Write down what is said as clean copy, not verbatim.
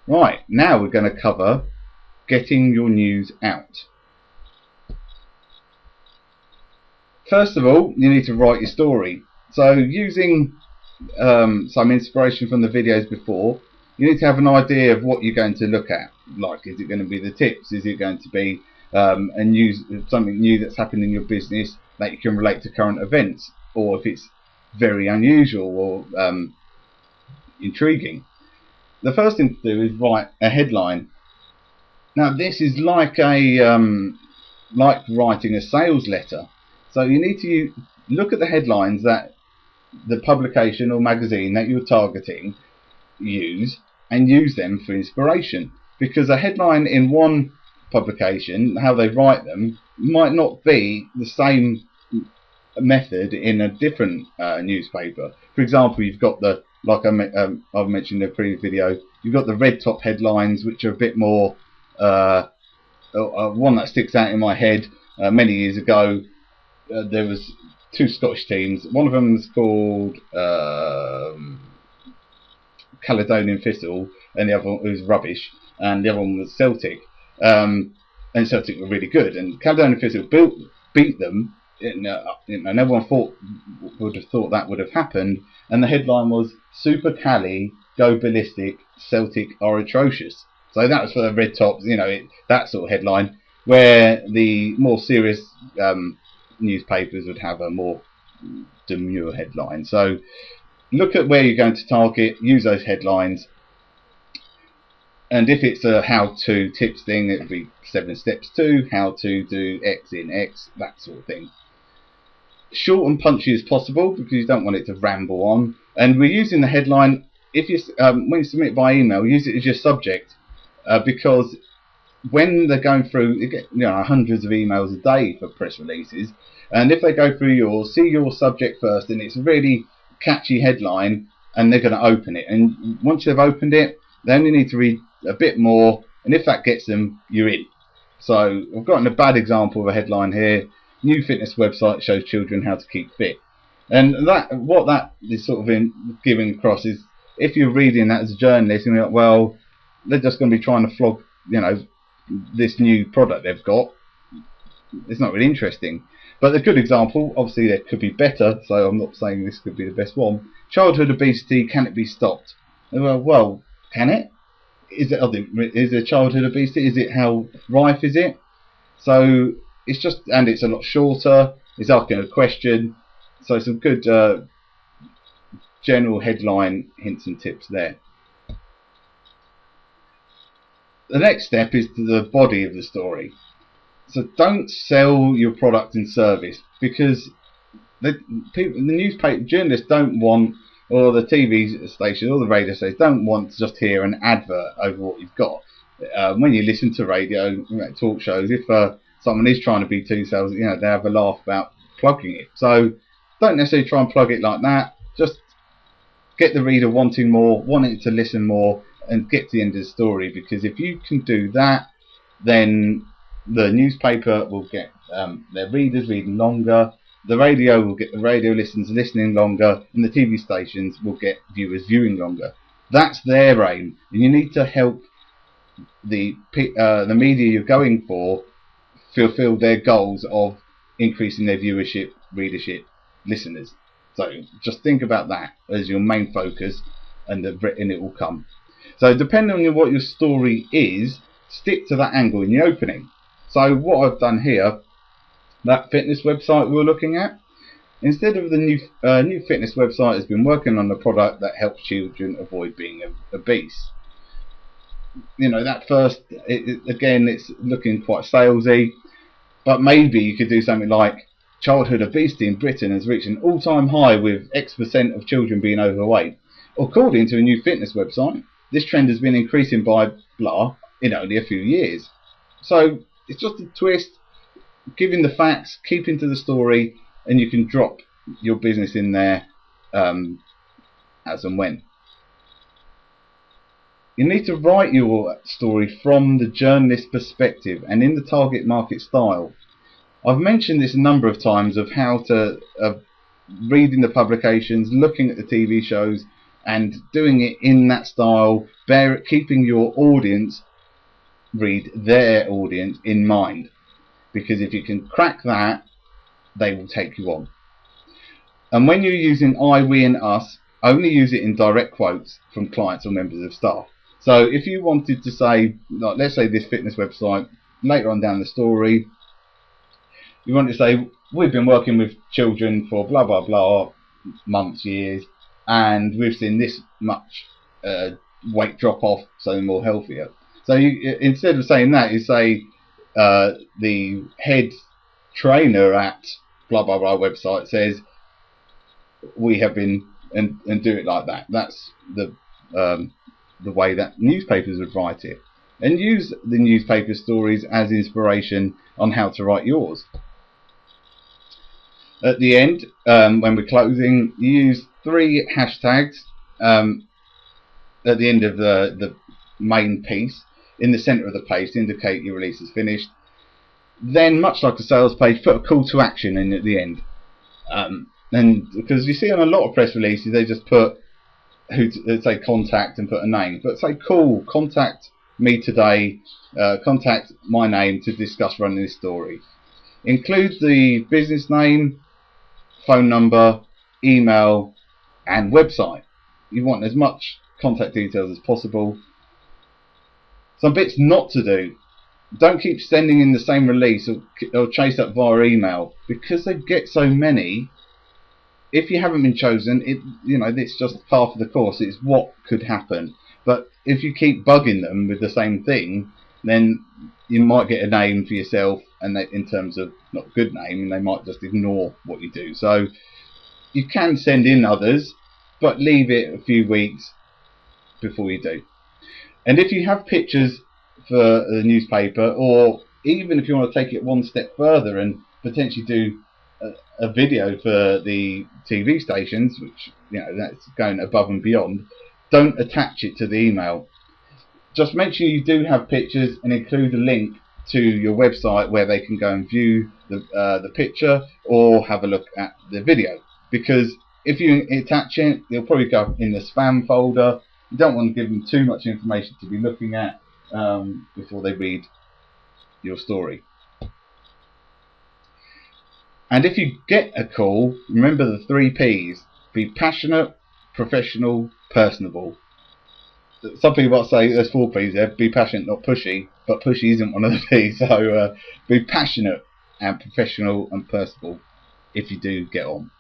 Right, now we're going to cover getting your news out. First of all, you need to write your story. So using some inspiration from the videos before, you need to have an idea of what you're going to look at. Like, is it going to be the tips? Is it going to be something new that's happened in your business that you can relate to current events? Or if it's very unusual or intriguing. The first thing to do is write a headline. Now this is like like writing a sales letter. So you need to look at the headlines that the publication or magazine that you're targeting use, and use them for inspiration. Because a headline in one publication, how they write them, might not be the same method in a different newspaper. For example, you've got the, like I've mentioned in a previous video, you've got the red top headlines, which are a bit more one that sticks out in my head. Many years ago, there was two Scottish teams. One of them was called Caledonian Thistle, and the other one was rubbish, and the other one was Celtic. And Celtic were really good, and Caledonian Thistle beat them. And everyone would have thought that would have happened, and the headline was "Super Cali Go Ballistic, Celtic are atrocious." So that was for the red tops, that sort of headline, where the more serious newspapers would have a more demure headline. So look at where you're going to target, use those headlines, and if it's a how-to tips thing, it would be 7 steps to how to do X in X, that sort of thing. Short and punchy as possible, because you don't want it to ramble on. And we're using the headline, if you when you submit by email, use it as your subject, because when they're going through, you get hundreds of emails a day for press releases, and if they go through yours, see your subject first, and it's a really catchy headline, and they're going to open it. And once they've opened it, they only need to read a bit more, and if that gets them, you're in. So I've gotten a bad example of a headline here. New fitness website shows children how to keep fit. And what that is sort of giving across is, if you're reading that as a journalist, you're like, well, they're just going to be trying to flog, this new product they've got. It's not really interesting. But a good example, obviously there could be better, so I'm not saying this could be the best one. Childhood obesity, can it be stopped? Well, can it? Is it childhood obesity? Is it, how rife is it? So it's just, and it's a lot shorter. It's asking a question. So some good general headline hints and tips there. The next step is to the body of the story. So don't sell your product and service, because the newspaper journalists don't want, or the TV station or the radio station don't want to just hear an advert over what you've got. When you listen to radio, talk shows, if someone is trying to be too salesy, they have a laugh about plugging it. So don't necessarily try and plug it like that. Just get the reader wanting more, wanting to listen more, and get to the end of the story. Because if you can do that, then the newspaper will get their readers reading longer, the radio will get the radio listeners listening longer, and the TV stations will get viewers viewing longer. That's their aim, and you need to help the media you're going for fulfill their goals of increasing their viewership, readership, listeners. So just think about that as your main focus, and it will come. So depending on what your story is, stick to that angle in the opening. So what I've done here, that fitness website we were looking at, instead of the new fitness website has been working on a product that helps children avoid being obese. That first, again, it's looking quite salesy, but maybe you could do something like, childhood obesity in Britain has reached an all-time high with X% of children being overweight. According to a new fitness website, this trend has been increasing by blah in only a few years. So it's just a twist, giving the facts, keeping to the story, and you can drop your business in there as and when. You need to write your story from the journalist perspective and in the target market style. I've mentioned this a number of times of how to reading the publications, looking at the TV shows, and doing it in that style, keeping your audience, read their audience in mind, because if you can crack that, they will take you on. And when you're using I, we and us, only use it in direct quotes from clients or members of staff. So if you wanted to say, like, let's say this fitness website, later on down the story, you want to say, we've been working with children for blah blah blah months, years, and we've seen this much weight drop off, so they're more healthier. So you, instead of saying that, you say the head trainer at blah blah blah website says we have been, and do it like that. That's the way that newspapers would write it, and use the newspaper stories as inspiration on how to write yours. At the end, when we're closing, you use 3 hashtags at the end of the main piece, in the centre of the page, to indicate your release is finished. Then, much like a sales page, put a call to action in at the end. And because you see on a lot of press releases, they just put say contact and put a name, but say call, contact me today, contact my name to discuss running this story. Include the business name, phone number, email, and website. You want as much contact details as possible. Some bits not to do: don't keep sending in the same release or chase up via email, because they get so many. If you haven't been chosen, it's just part of the course. It's what could happen. But if you keep bugging them with the same thing, then you might get a name for yourself, and they, in terms of not a good name, and they might just ignore what you do. So you can send in others, but leave it a few weeks before you do. And if you have pictures for the newspaper, or even if you want to take it one step further and potentially do a video for the TV stations, which that's going above and beyond, don't attach it to the email. Just make sure you do have pictures and include a link to your website where they can go and view the picture or have a look at the video. Because if you attach it, it'll probably go in the spam folder. You don't want to give them too much information to be looking at before they read your story. And if you get a call, remember the 3 P's. Be passionate, professional, personable. Some people might say there's 4 P's there. Be passionate, not pushy. But pushy isn't one of the P's. So be passionate and professional and personable if you do get on.